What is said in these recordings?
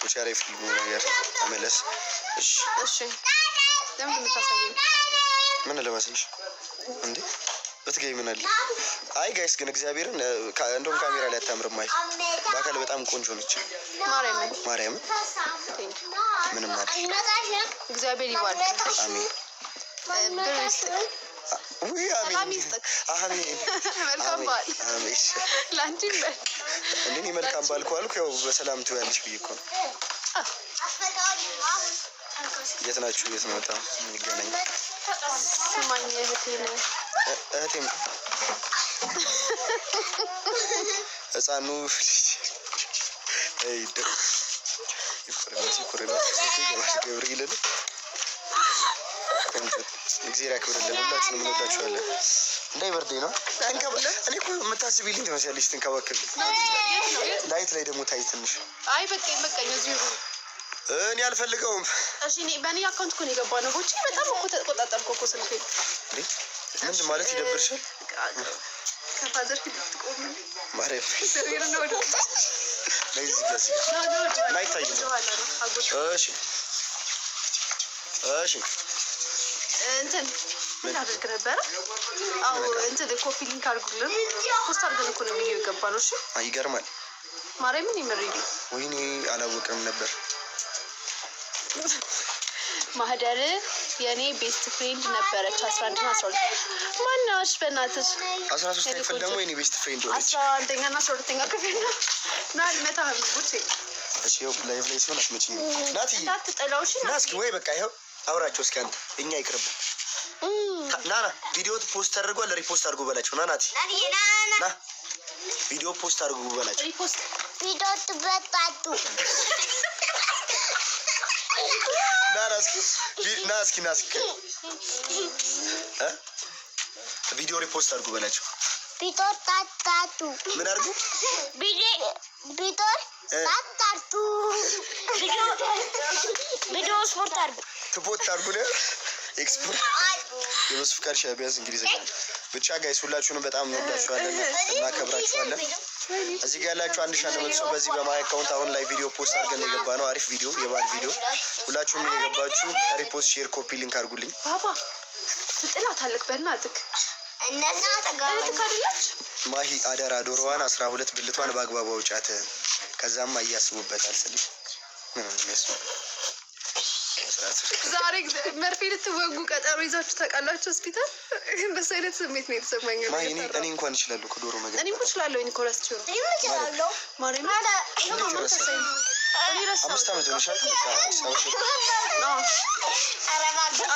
እኮ ቻሬ ፊልሙ ነገር ተመለስ። እሺ እሺ። ለምን የምታሳየኝ? ምን ለማስልሽ እንዴ? በትገኝ ምን አለ? አይ ጋይስ ግን እግዚአብሔርን እንደውም ካሜራ ላይ አታምርም። አይ በአካል በጣም ቆንጆ ነች። ማርያም ምንም ማለት እግዚአብሔር ይባርክ። አሜን። መልካም በዓል ለአንቺም በል። እኔ መልካም በዓል እኮ አልኩ። ያው በሰላም ትበያለሽ ብዬ እኮ ነው። የት ናችሁ? የት ነው በጣም እንገናኝ። ስማኝ እህቴም ህፃኑ ገብርኤልን እግዚአብሔር ያክብርልን። ሁላችንም እንወዳችኋለን። እንዳይበርደኝ ነው። እኔ እኮ የምታስቢልኝ ትመስያለሽ። ትንከባከቢ ላይት ላይ ደግሞ ታይ ትንሽ። አይ በቃኝ እዚሁ እኔ አልፈልገውም። እሺ እኔ በእኔ አካውንት እኮ ነው የገባው ነው። ቦቼ በጣም እኮ ተቆጣጠርኩ እኮ ስልኬ። ምንድን ማለት ይደብርሻል? ከፋዘር ፊት ትቆም ማርያም ዘሪር ነው ወደ ለዚህ ጋር ላይታይ ነው። እሺ እንትን ምን አድርግ ነበረ? አዎ እንትን ኮፒ ሊንክ አድርጉልን። ፖስት አድርገን እኮ ነው ቪዲዮ የገባ ነው። እሺ ይገርማል። ማርያምን ይመርልኝ። ወይኔ አላወቅም ነበር። ማህደር የኔ ቤስት ፍሬንድ ነበረች 11 እና 12 ማናሽ በእናትሽ 13 ክፍል ደግሞ የኔ ቤስት ፍሬንድ ሆነች። 11ኛ እና 12ኛ ክፍል ነው ና ልመታ ቡቼ። እሺ ይኸው ላይቭ ላይ ሲሆን አትመጪኝ ናቲ እንዳትጠላውሽ ና እስኪ ወይ በቃ ይኸው አውራቸው እስኪ አንተ እኛ ይቅርብ ና ቪዲዮ ፖስት ተደርጓል። ሪፖስት አድርጉ በላቸው። ና ናቲ ና ቪዲዮ ፖስት አድርጉ በላቸው። ሪፖስት ቪዲዮ ትበጣጡ ና እስኪ ቪዲዮ ሪፖስት አድርጉ በላቸው። ቪዲዮ ታጣጡ ምን አድርጉ? ቪዲዮ ታጣጡ ቪዲዮ ስፖርት አድርጉ ትፖት አድርጉ ነው ኤክስፖርት የመስፍ ካርሻ ቢያንስ እንግሊዘኛ ብቻ ጋይስ ሁላችሁንም በጣም እንወዳችኋለን እናከብራችኋለን። እዚህ ጋር ያላችሁ 1100 ሰው በዚህ በማይ አካውንት አሁን ላይ ቪዲዮ ፖስት አድርገን የገባ ነው። አሪፍ ቪዲዮ የባል ቪዲዮ ሁላችሁም እየገባችሁ ሪፖስት ሼር ኮፒ ሊንክ አድርጉልኝ። ባባ ትጥላታለህ በእናትህ እነዛ ተጋለች ማሂ አደራ ዶሮዋን 12 ብልቷን በአግባቡ አውጫት። ከዛማ እያስቡበታል ስልሽ ምን ነው ዛሬ መርፌ ልትወጉ ቀጠሮ ይዛችሁ ታውቃላችሁ ሆስፒታል? እንደዚህ አይነት ስሜት ነው የተሰማኝ። እኔ እንኳን እችላለሁ ከዶሮ ነገር እኔ እንኳን እችላለሁ። እኔ ኮራስ ችሎ እችላለሁ ማርያም እኔ ረሳሁ። 5 ዓመት ሆነሻል?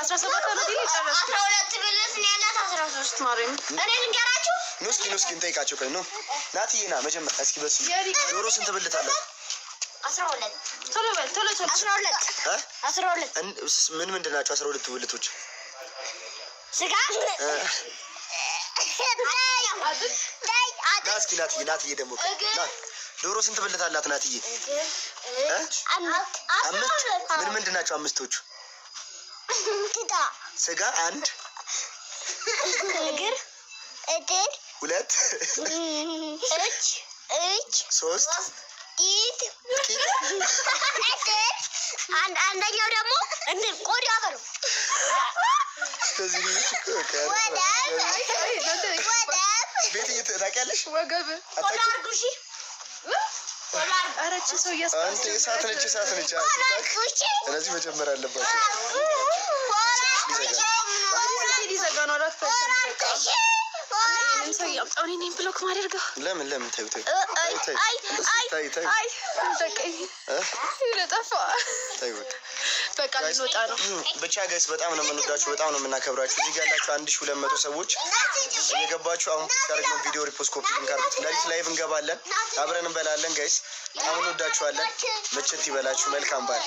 17 ዓመት ይሄ ጨረስኩ። 12 ብልት ነው ያላት 13 ማርያም እኔ ልንገራችሁ ነው እስኪ እንጠይቃቸው ቆይ ነው ናትዬ ና መጀመሪያ እስኪ በስ ዶሮ ስንት ብልት አለ? 12 ቶሎ በል ቶሎ 12 ምንድን ናቸው 12 ብልቶች? ስጋ እስኪ ናትዬ ደግሞ ና ዶሮ ስንት ብልት አላት ናትዬ? አምስት ምንድን ናቸው አምስቶቹ? ስጋ 1 እግር እግር 2 እጅ 3 ኢት አንደኛው ደግሞ ቆዳ በሉ ቤት ታውቂያለሽ? ወገብ አርጉሺ አረች ሰው አንተ እሳት ነች። ስለዚህ መጀመር አለባቸው። ሊዘጋ ነው 4% ሰው ያምጣው እኔን ብሎክ ማድረግ ለምን ተይ ለጠፋ በቃ ልንወጣ ነው። ብቻ ጋይስ በጣም ነው የምንወዳችሁ፣ በጣም ነው የምናከብራችሁ። እዚህ ጋር ያላችሁ 1200 ሰዎች እየገባችሁ አሁን ታርገው ቪዲዮ ሪፖስት ኮፒ ሊንክ አድርጉት። ለሊት ላይቭ እንገባለን፣ አብረን እንበላለን። ጋይስ በጣም እንወዳችኋለን። ምችት ይበላችሁ። መልካም በዓል።